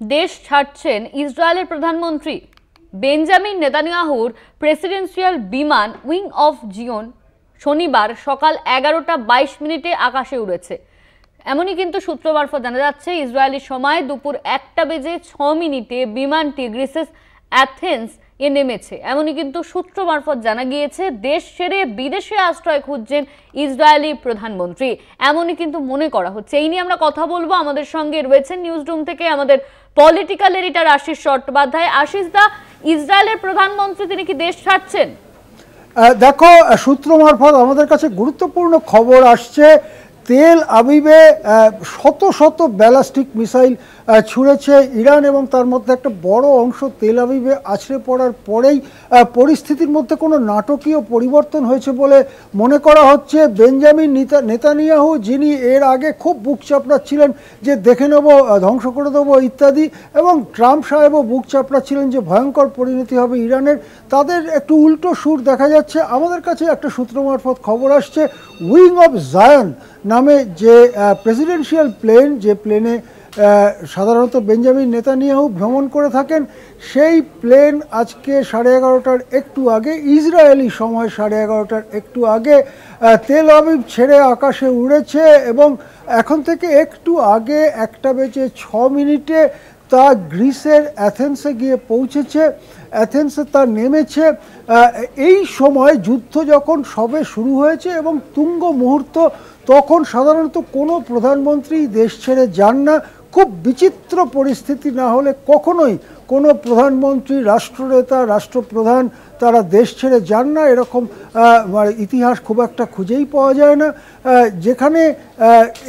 দেশ ছাড়ছেন ইসরায়েলের প্রধানমন্ত্রী বেঞ্জামিন নেতানিয়াহুর প্রেসিডেন্সিয়াল বিমান উইং অফ জিওন শনিবার সকাল 11:22 আকাশে উড়েছে। এমনই কিন্তু সূত্র মারফত জানা যাচ্ছে, ইসরায়েলি সময় দুপুর 1:06 বিমানটি গ্রিসের অ্যাথেন্স এ নেমেছে। এমনই কিন্তু সূত্র মারফত জানা গিয়েছে, দেশ ছেড়ে বিদেশে আশ্রয় খুঁজছেন ইসরায়েলি প্রধানমন্ত্রী, এমনই কিন্তু মনে করা হচ্ছে। এই নিয়ে আমরা কথা বলবো। আমাদের সঙ্গে রয়েছেন নিউজ রুম থেকে আমাদের পলিটিক্যাল এডিটর আশিস চট্টোপাধ্যায়। আশিস দা, ইসরায়েলের প্রধানমন্ত্রী তিনি কি দেশ ছাড়ছেন? দেখো, সূত্র মারফত আমাদের কাছে গুরুত্বপূর্ণ খবর আসছে। তেল আবিবে শত শত ব্যালিস্টিক মিসাইল ছুঁড়েছে ইরান, এবং তার মধ্যে একটা বড় অংশ তেল আবিবে আছড়ে পড়ার পরেই পরিস্থিতির মধ্যে কোনো নাটকীয় পরিবর্তন হয়েছে বলে মনে করা হচ্ছে। বেঞ্জামিন নেতানিয়াহু, যিনি এর আগে খুব বুক চাপড়াচ্ছিলেন যে দেখে নেব, ধ্বংস করে দেবো ইত্যাদি, এবং ট্রাম্প সাহেবও বুক চাপড়াচ্ছিলেন যে ভয়ঙ্কর পরিণতি হবে ইরানের, তাদের একটু উল্টো সুর দেখা যাচ্ছে। আমাদের কাছে একটা সূত্র মারফত খবর আসছে, উইং অফ জায়ন নামে যে প্রেসিডেন্সিয়াল প্লেন, যে প্লেনে সাধারণত বেঞ্জামিন নেতানিয়াহু ভ্রমণ করে থাকেন, সেই প্লেন আজকে 11:30টার একটু আগে, ইসরায়েলি সময় 11:30টার একটু আগে তেল আবিব ছেড়ে আকাশে উড়েছে, এবং এখন থেকে একটু আগে 1:06 তা গ্রিসের অ্যাথেন্সে গিয়ে পৌঁছেছে। অ্যাথেন্সে তা নেমেছে। এই সময় যুদ্ধ যখন সবে শুরু হয়েছে এবং তুঙ্গ মুহূর্ত, তখন সাধারণত কোনো প্রধানমন্ত্রী দেশ ছেড়ে যান না। খুব বিচিত্র পরিস্থিতি না হলে কখনোই কোনো প্রধানমন্ত্রী, রাষ্ট্রনেতা, রাষ্ট্রপ্রধান তারা দেশ ছেড়ে যান না, এরকম ইতিহাস খুব একটা খুঁজেই পাওয়া যায় না। যেখানে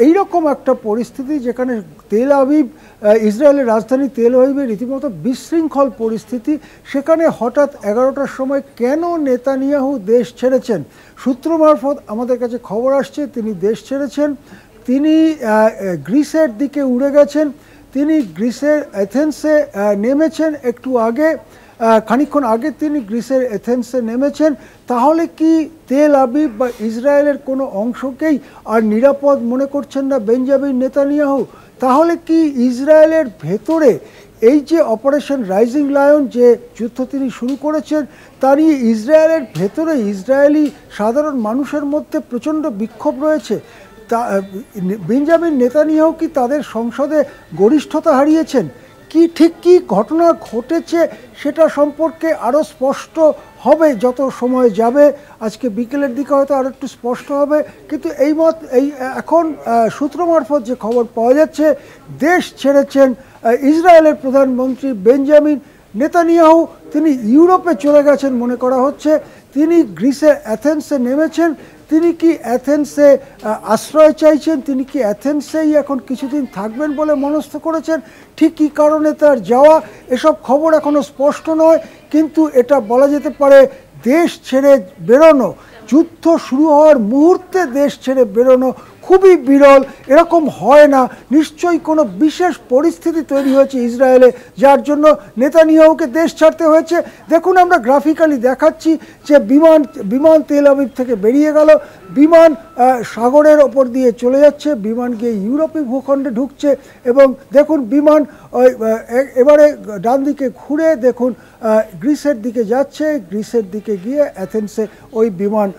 এইরকম একটা পরিস্থিতি, যেখানে তেল আবিব, ইসরায়েলের রাজধানী তেল আবিবে রীতিমতো বিশৃঙ্খল পরিস্থিতি, সেখানে হঠাৎ 11টার সময় কেন নেতানিয়াহু দেশ ছেড়েছেন? সূত্র মারফত আমাদের কাছে খবর আসছে তিনি দেশ ছেড়েছেন, তিনি গ্রিসের দিকে উড়ে গেছেন। তিনি গ্রিসের অ্যাথেন্সে নেমেছেন একটু আগে, খানিকক্ষণ আগে তিনি গ্রিসের এথেন্সে নেমেছেন। তাহলে কি তেল আবিব বা ইসরায়েলের কোনো অংশকেই আর নিরাপদ মনে করছেন না বেঞ্জামিন নেতানিয়াহু? তাহলে কি ইসরায়েলের ভেতরে এই যে অপারেশন রাইজিং লায়ন, যে যুদ্ধ তিনি শুরু করেছেন, তা নিয়ে ইসরায়েলের ভেতরে ইসরায়েলি সাধারণ মানুষের মধ্যে প্রচণ্ড বিক্ষোভ রয়েছে? বেঞ্জামিন নেতানিয়াহু কি তাদের সংসদে গরিষ্ঠতা হারিয়েছেন? ঠিক কি ঘটনা ঘটেছে সেটা সম্পর্কে আরও স্পষ্ট হবে যত সময় যাবে। আজকে বিকেলের দিকে হয়তো আরও একটু স্পষ্ট হবে, কিন্তু এখন সূত্র মারফত যে খবর পাওয়া যাচ্ছে, দেশ ছেড়েছেন ইসরায়েলের প্রধানমন্ত্রী বেঞ্জামিন নেতানিয়াহু। তিনি ইউরোপে চলে গেছেন মনে করা হচ্ছে। তিনি গ্রিসের অ্যাথেন্সে নেমেছেন। তিনি কি অ্যাথেন্সে আশ্রয় চাইছেন? তিনি কি অ্যাথেন্সেই এখন কিছুদিন থাকবেন বলে মনস্থ করেছেন? ঠিক কী কারণে তার যাওয়া, এসব খবর এখনও স্পষ্ট নয়, কিন্তু এটা বলা যেতে পারে দেশ ছেড়ে বেরোনো, যুদ্ধ শুরু হওয়ার মুহূর্তে দেশ ছেড়ে বেরোনো খুবই বিরল। এরকম হয় না। নিশ্চয়ই কোনো বিশেষ পরিস্থিতি তৈরি হয়েছে ইসরায়েলে, যার জন্য নেতানিয়াহুকে দেশ ছাড়তে হয়েছে। দেখুন, আমরা গ্রাফিক্যালি দেখাচ্ছি যে বিমান তেল আবিব থেকে বেরিয়ে গেল, বিমান সাগরের ওপর দিয়ে চলে যাচ্ছে, বিমান গিয়ে ইউরোপীয় ভূখণ্ডে ঢুকছে, এবং দেখুন বিমান এবারে ডান দিকে ঘুরে দেখুন গ্রিসের দিকে যাচ্ছে। গ্রিসের দিকে গিয়ে অ্যাথেন্সে ওই বিমান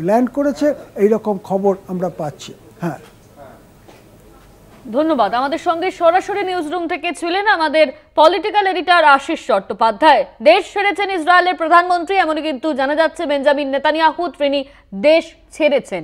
ল্যান্ড করেছে, এইরকম খবর আমরা পাচ্ছি। হ্যাঁ, ধন্যবাদ। আমাদের সঙ্গে সরাসরি নিউজ রুম থেকে ছিলেন আমাদের পলিটিক্যাল এডিটর আশিস চট্টোপাধ্যায়। দেশ ছেড়েছেন ইসরায়েলের প্রধানমন্ত্রী, এমনই কিন্তু জানা যাচ্ছে বেঞ্জামিন নেতানিয়াহু তিনি দেশ ছেড়েছেন।